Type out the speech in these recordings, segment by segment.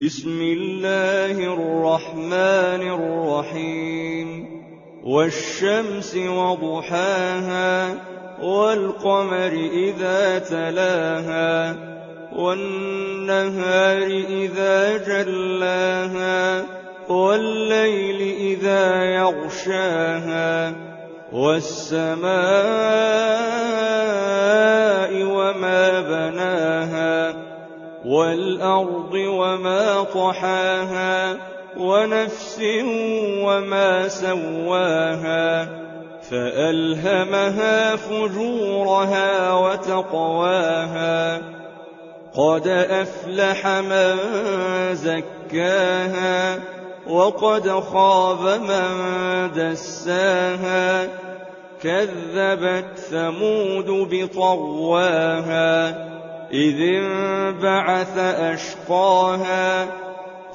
بسم الله الرحمن الرحيم والشمس وضحاها والقمر إذا تلاها والنهار إذا جلاها والليل إذا يغشاها والسماء وما بناها والأرض وما طحاها ونفس وما سواها فألهمها فجورها وتقواها قد أفلح من زكاها وقد خاب من دساها كذبت ثمود بطغواها إذ انبعث أشقاها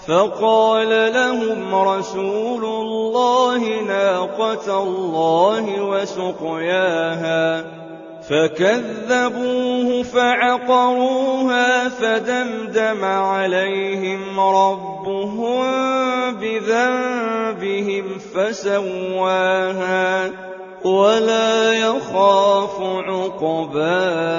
فقال لهم رسول الله ناقة الله وسقياها فكذبوه فعقروها فدمدم عليهم ربهم بذنبهم فسواها ولا يخاف عقباها.